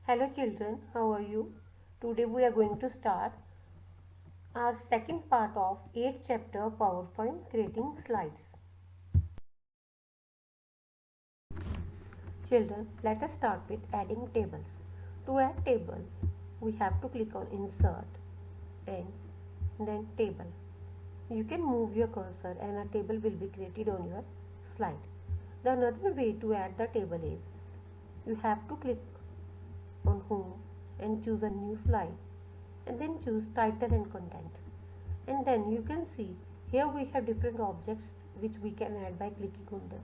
Hello children, how are you? Today we are going to start our second part of 8th chapter PowerPoint creating slides. Children, let us start with adding tables. To add table, we have to click on insert and then table. You can move your cursor and a table will be created on your slide. The another way to add the table is you have to click on home and choose a new slide and then choose title and content, and then you can see here we have different objects which we can add by clicking on them.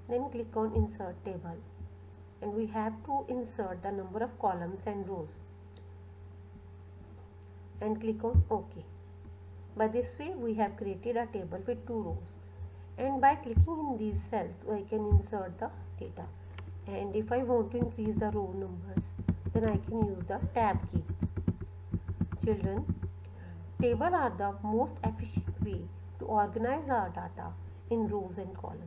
Then click on insert table and we have to insert the number of columns and rows and click on OK. By this way we have created a table with 2 rows, and by clicking in these cells I can insert the data, and if I want to increase the row numbers then I can use the tab key. Children, tables are the most efficient way to organize our data in rows and columns.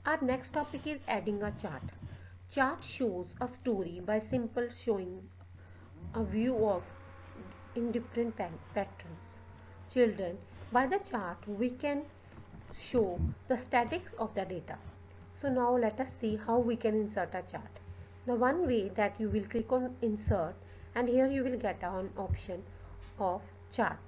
Our next topic is adding a chart. Chart shows a story by simple showing a view of in different patterns. Children, by the chart we can show the statics of the data. So now let us see how we can insert a chart. The one way that you will click on insert, and here you will get an option of chart,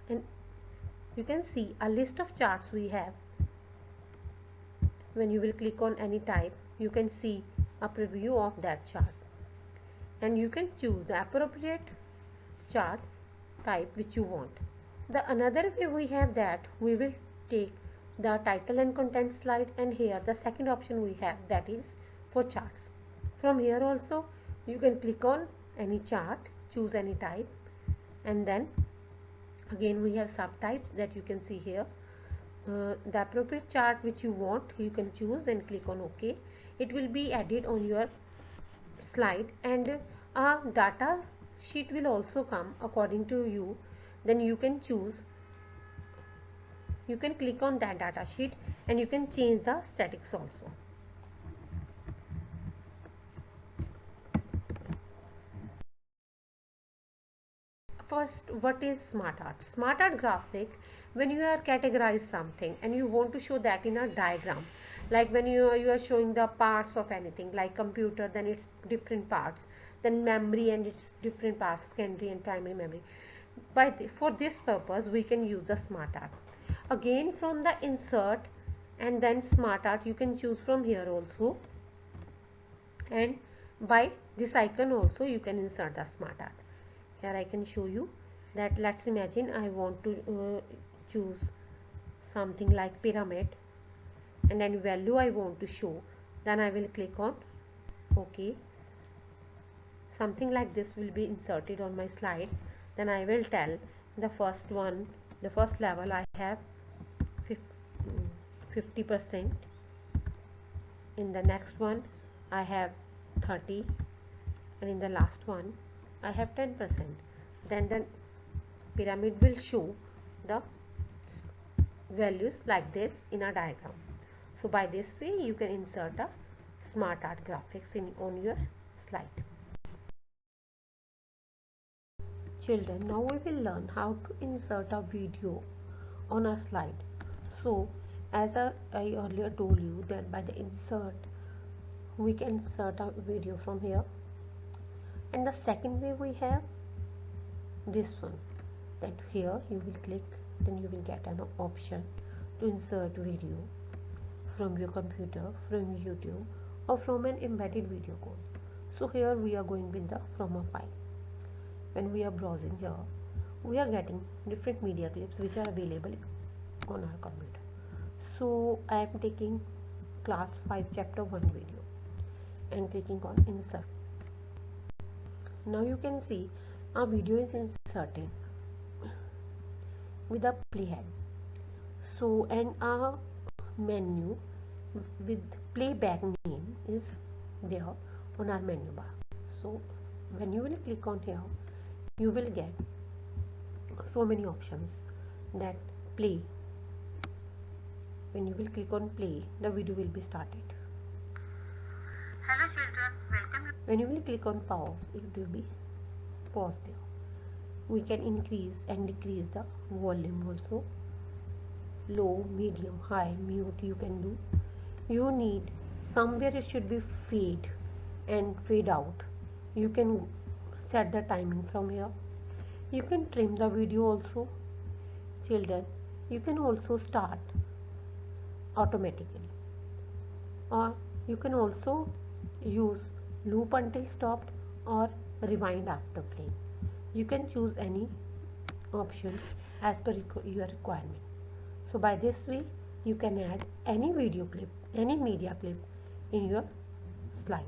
and you can see a list of charts we have. When you will click on any type, you can see a preview of that chart, and you can choose the appropriate chart type which you want. The another way we have that we will take the title and content slide, and here the second option we have that is for charts. From here also you can click on any chart, choose any type, and then again we have subtypes that you can see here. The appropriate chart which you want you can choose and click on OK. It will be added on your slide, and a data sheet will also come according to you. Then you can choose, you can click on that data sheet and you can change the statics also. First, what is smart art? Smart art graphic, when you are categorize something and you want to show that in a diagram, like when you are showing the parts of anything like computer, then it's different parts, then memory and its different parts, secondary and primary memory. For this purpose we can use the smart art. Again, from the insert and then smart art you can choose from here also, and by this icon also you can insert the smart art. Here I can show you that. Let's imagine I want to choose something like pyramid, and then value I want to show, then I will click on OK. Something like this will be inserted on my slide. Then I will tell the first one, the first level I have 50%, in the next one I have 30, and in the last one I have 10%. Then the pyramid will show the values like this in a diagram. So by this way you can insert a smart art graphics on your slide. Children, now we will learn how to insert a video on a slide. So as I earlier told you that by the insert we can insert a video from here, and the second way we have this one, that here you will click, then you will get an option to insert video from your computer, from YouTube, or from an embedded video code. So here we are going with the from a file. When we are browsing here, we are getting different media clips which are available on our computer. So I am taking class 5 chapter 1 video and clicking on insert. Now you can see our video is inserted with a playhead. So, and our menu with playback name is there on our menu bar. So when you will click on here, you will get so many options that play. When you will click on play, the video will be started. When you will click on pause, it will be pause there. We can increase and decrease the volume also. Low, medium, high, mute you can do. You need somewhere it should be fade and fade out. You can set the timing from here. You can trim the video also. Children, you can also start automatically, or you can also use loop until stopped or rewind after playing. You can choose any option as per your requirement. So by this way you can add any video clip, any media clip in your slide.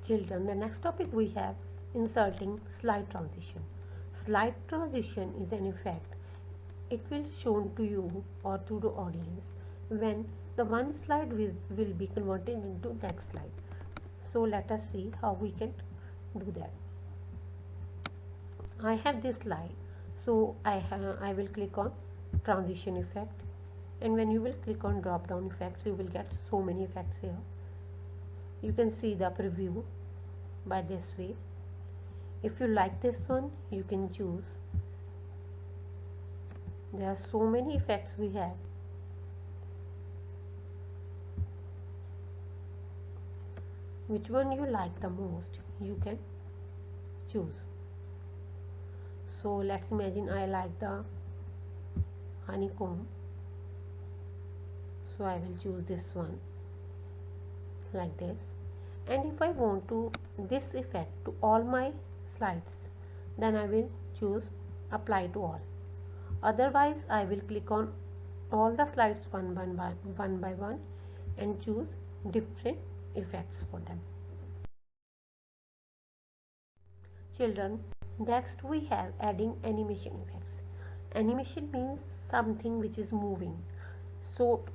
Children, the next topic we have inserting slide transition. Slide transition is an effect. It will shown to you or to the audience when the one slide will be converted into next slide. So let us see how we can do that. I have this slide, so I will click on transition effect, and when you will click on drop down effects, you will get so many effects here. You can see the preview by this way. If you like this one, you can choose. There are so many effects we have. Which one you like the most, you can choose. So let's imagine I like the honeycomb, so I will choose this one like this. And if I want to this effect to all my slides, then I will choose apply to all. Otherwise I will click on all the slides one by one and choose different effects for them. Children, next we have adding animation effects. Animation means something which is moving. So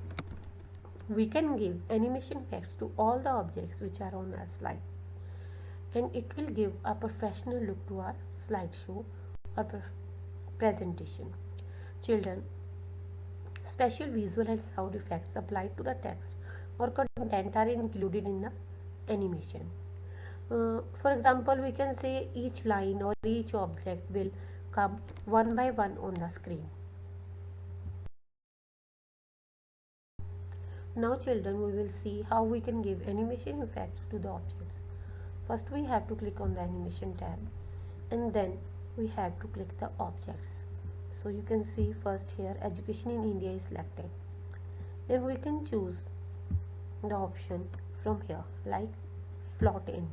we can give animation effects to all the objects which are on our slide, and it will give a professional look to our slideshow or presentation. Children, special visual and sound effects applied to the text or content are included in the animation. For example, we can say each line or each object will come one by one on the screen. Now children, we will see how we can give animation effects to the objects. First we have to click on the animation tab, and then we have to click the objects. So you can see first here education in India is selected. Then we can choose the option from here like float in.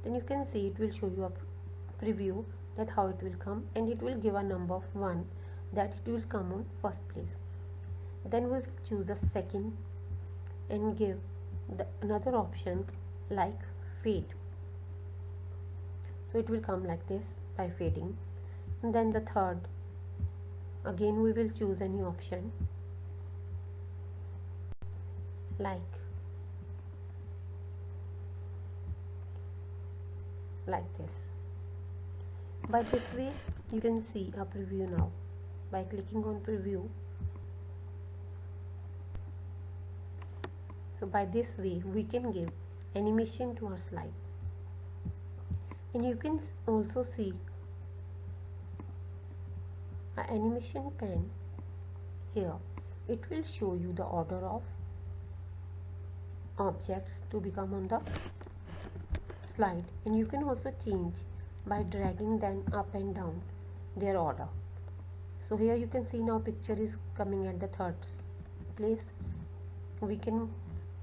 Then you can see it will show you a preview that how it will come, and it will give a number of 1 that it will come on first place. Then we'll choose a second and give another option like fade. So it will come like this by fading. And then the third, again we will choose any option like this. By this way you can see a preview now. By clicking on preview, so by this way we can give animation to our slide. And you can also see an animation pen here. It will show you the order of objects to become on the slide, and you can also change by dragging them up and down their order. So here you can see now picture is coming at the third place. We can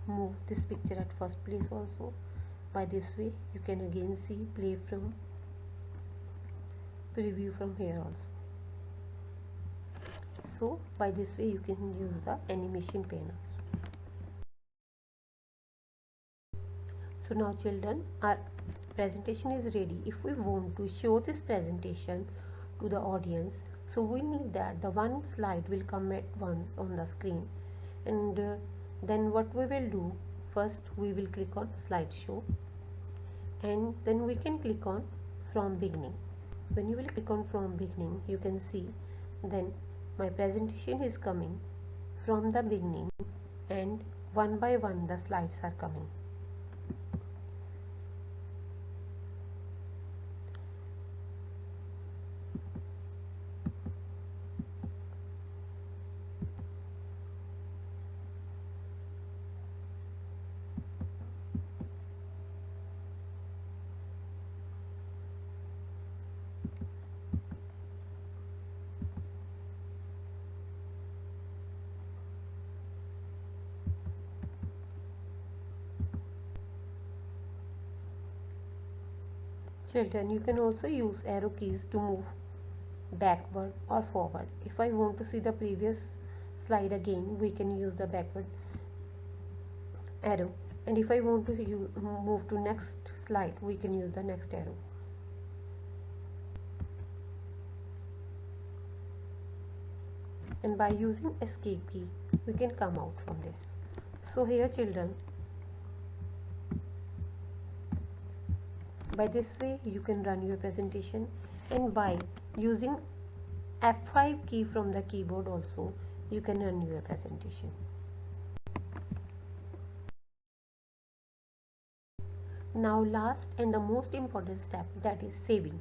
move this picture at first place also. By this way you can again see play from preview from here also. So by this way you can use the animation pen also. So now children, our presentation is ready. If we want to show this presentation to the audience, so we need that the one slide will come at once on the screen. And then what we will do, first we will click on slideshow, and then we can click on from beginning. When you will click on from beginning, you can see then my presentation is coming from the beginning, and one by one the slides are coming. Children, you can also use arrow keys to move backward or forward. If I want to see the previous slide again, we can use the backward arrow, and if I want to move to next slide, we can use the next arrow. And by using escape key, we can come out from this. So here children, by this way you can run your presentation, and by using F5 key from the keyboard also you can run your presentation. Now last and the most important step, that is saving.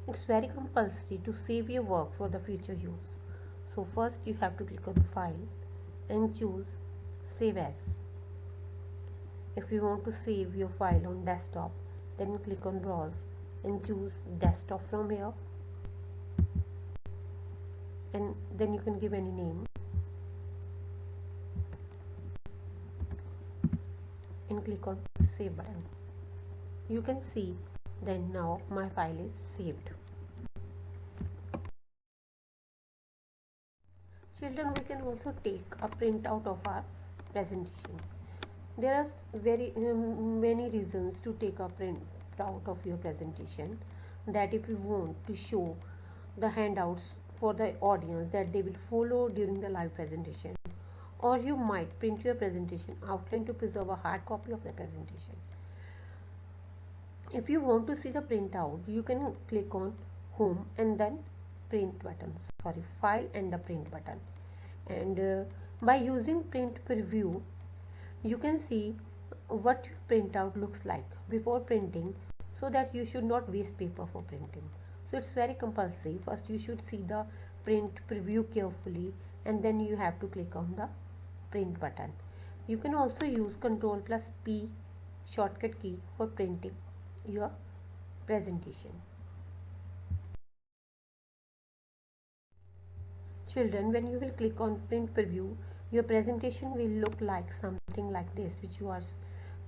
It's very compulsory to save your work for the future use. So first you have to click on file and choose save as. If you want to save your file on desktop, then click on browse and choose desktop from here, and then you can give any name and click on save button. You can see then now my file is saved. Children, we can also take a printout of our presentation. There are very many reasons to take a printout of your presentation. That if you want to show the handouts for the audience that they will follow during the live presentation, or you might print your presentation outline to preserve a hard copy of the presentation. If you want to see the printout, you can click on home and then file and the print button, and by using print preview you can see what your printout looks like before printing, so that you should not waste paper for printing. So it's very compulsory. First you should see the print preview carefully, and then you have to click on the print button. You can also use Ctrl plus P shortcut key for printing your presentation. Children, when you will click on print preview, your presentation will look like something like this, which you are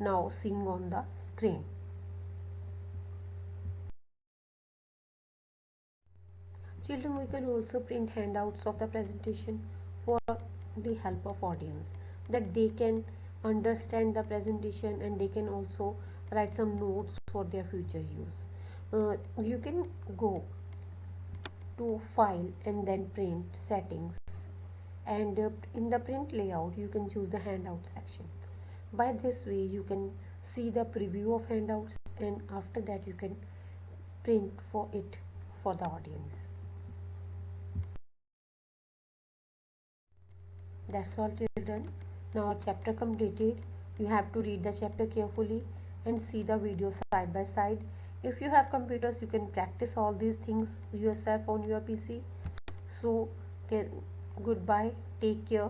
now seeing on the screen. Children, we can also print handouts of the presentation for the help of audience, that they can understand the presentation and they can also write some notes for their future use. You can go to file and then print settings, and in the print layout you can choose the handout section. By this way you can see the preview of handouts, and after that you can print for it for the audience. That's all children. Now chapter completed. You have to read the chapter carefully and see the video side by side. If you have computers, you can practice all these things yourself on your PC. So goodbye, take care.